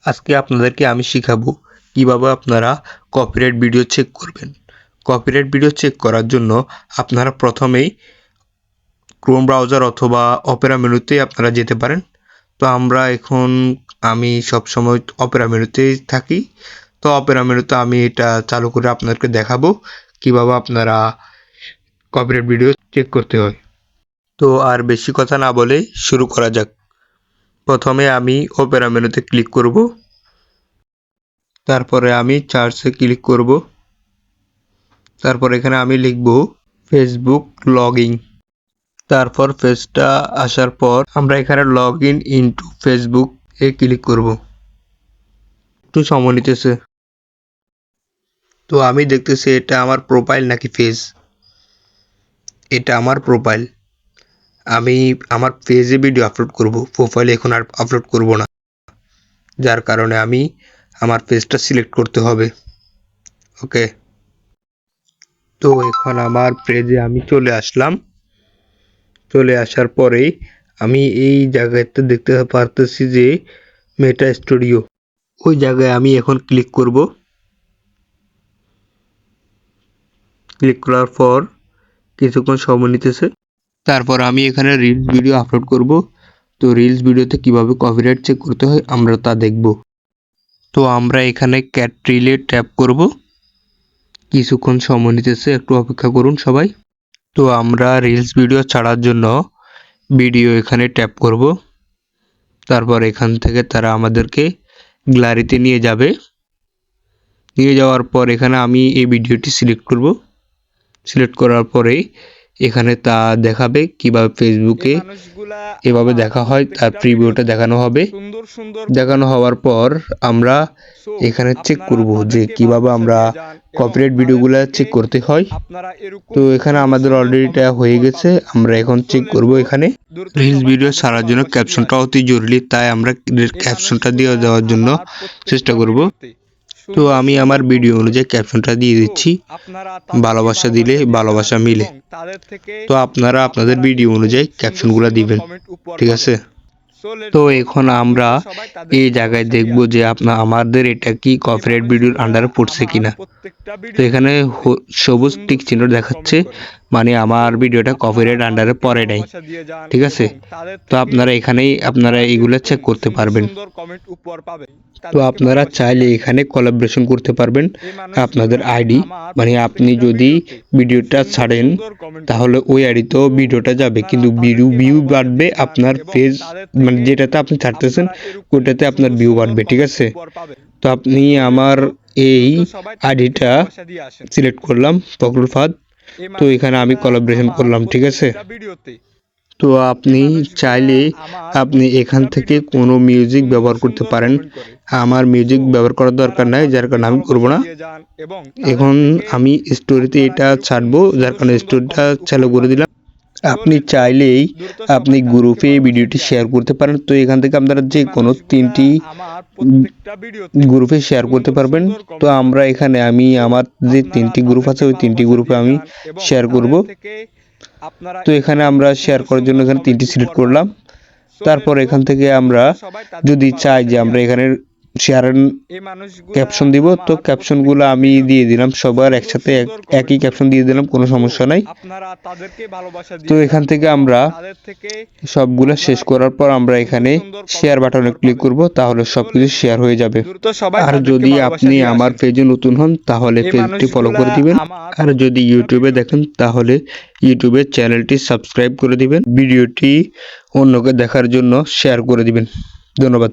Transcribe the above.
আজকে আপনাদেরকে আমি শিখাবো কিভাবে আপনারা কপিরাইট ভিডিও চেক করবেন। কপিরাইট ভিডিও চেক করার জন্য আপনারা প্রথমেই ক্রোম ব্রাউজার অথবা অপেরা মেনুতে আপনারা যেতে পারেন। তো আমি সবসময় অপেরা মেনুতেই থাকি। তো অপেরা মেনুতে আমি এটা চালু করে আপনাদেরকে দেখাবো কিভাবে আপনারা কপিরাইট ভিডিও চেক করতে হয়। তো আর বেশি কথা না বলে শুরু করা যাক। প্রথমে আমি অপেরা মেনুতে ক্লিক করব, তারপরে আমি সার্চে ক্লিক করব, তারপর এখানে আমি লিখব ফেসবুক লগইন। তারপর পেজটা আসার পর আমরা এখানে log in into Facebook A click করব। একটু সময় নিতেছে। তো আমি দেখতেছি এটা আমার প্রোফাইল নাকি পেজ। এটা আমার প্রোফাইল। আমি আমার পেজে ভিডিও আপলোড করব, প্রোফাইলে এখন আর আপলোড করব না, যার কারণে আমি আমার পেজটা সিলেক্ট করতে হবে। ওকে, তো এখন আমার পেজে আমি চলে আসলাম। চলে আসার পরেই আমি এই জায়গাতে দেখতে পারতেছি যে মেটা স্টুডিও, ওই জায়গায় আমি এখন ক্লিক করব। ক্লিক করার পর কিছুক্ষণ সময় নিতেছে। তারপর আমি এখানে রিলস ভিডিও আপলোড করব। তো রিলস ভিডিওতে কিভাবে কপিরাইট চেক করতে হয় আমরা তা দেখব। তো আমরা এখানে ক্যাট রিলে ট্যাপ করব। কিছুক্ষণ সময় নিতেছে, একটু অপেক্ষা করুন সবাই। তো আমরা রিলস ভিডিও ছাড়ার জন্য ভিডিও এখানে ট্যাপ করব। তারপর এখান থেকে তারা আমাদেরকে গ্যালারিতে নিয়ে যাবে। নিয়ে যাওয়ার পর এখানে আমি এই ভিডিওটি সিলেক্ট করব। সিলেক্ট করার পরে এখানে তা দেখাবে কিভাবে ফেসবুকে এভাবে দেখা হয়, তার প্রিভিউটা দেখানো হবে। দেখানো হওয়ার পর আমরা এখানে চেক করব যে কিভাবে আমরা কপিরাইট ভিডিওগুলো চেক করতে হয়। তো এখানে আমাদের অলরেডি এটা হয়ে গেছে। আমরা এখন চেক করব এখানে রিলস ভিডিও ছাড়ার জন্য ক্যাপশনটা অতি জরুরি, তাই আমরা ক্যাপশনটা দিয়ে দেওয়ার জন্য চেষ্টা করব। তো আমি আমার ভিডিও অনুযায়ী ক্যাপশনটা দিয়ে দিচ্ছি, ভালোবাসা দিলে ভালোবাসা মিলে। তো আপনারা আপনাদের ভিডিও অনুযায়ী ক্যাপশনগুলো দিবেন, ঠিক আছে? তো এখন আমরা এই জায়গায় দেখব যে আমাদের এটা কি কপিরাইট ভিডিওর আন্ডারে পড়ছে কিনা। তো এখানে সবুজ টিক চিহ্ন দেখাচ্ছে, মানে আমার ভিডিওটা কপিরাইট আন্ডারে পড়ে নাই, ঠিক আছে? তো আপনারা এগুলো চেক করতে পারবেন। তো আপনারা চাইলে এখানে কোলাবোরেশন করতে পারবেন আপনাদের আইডি, মানে আপনি যদি ভিডিওটা ছাড়েন তাহলে ওই আইডিতেও ভিডিওটা যাবে, কিন্তু ভিউ বাড়বে আপনার পেজ, মানে যেটাতে আপনি ছাড়তেছেন ওটাতে আপনার ভিউ বাড়বে, ঠিক আছে? তো আপনি আমার এই আইডিটা সিলেক্ট করলাম, ফখরুল ফাহাদ। তো এখানে আমি কোলাবোরেশন করলাম, ঠিক আছে? তো আপনি চাইলে আপনি এখান থেকে কোনো মিউজিক ব্যবহার করতে পারেন। আমার মিউজিক ব্যবহার করার দরকার নাই, যার কারণে আমি করব না। এখন আমি স্টোরিতে এটা ছাড়বো, যার কারণে স্টোরিটা চালু করে দিলাম। আপনি চাইলেই আপনি গ্রুপে এই ভিডিওটি শেয়ার করতে পারেন। তো এখান থেকে আপনারা যে কোনো 3টি গ্রুপে শেয়ার করতে পারবেন। তো আমি আমার যে 3টি গ্রুপ আছে ওই 3টি গ্রুপে আমি শেয়ার করব। তো এখানে আমরা শেয়ার করার জন্য এখানে 3টি সিলেক্ট করলাম। তারপর এখান থেকে আমরা যদি চাই যে আমরা এখানে শেয়ার ক্যাপশন দিব, তো ক্যাপশনগুলো আমি দিয়ে দিলাম, সবার একসাথে একই ক্যাপশন দিয়ে দিলাম, কোনো সমস্যা নাই। তো এখান থেকে আমরা সবগুলো শেষ করার পর আমরা এখানে শেয়ার বাটনে ক্লিক করব, তাহলে সবকিছু শেয়ার হয়ে যাবে। আর যদি আপনি আমার পেজে নতুন হন তাহলে পেজটি ফলো করে দিবেন, আর যদি ইউটিউবে দেখেন তাহলে ইউটিউবের চ্যানেলটি সাবস্ক্রাইব করে দিবেন, ভিডিওটি অন্যকে দেখার জন্য শেয়ার করে দিবেন। ধন্যবাদ।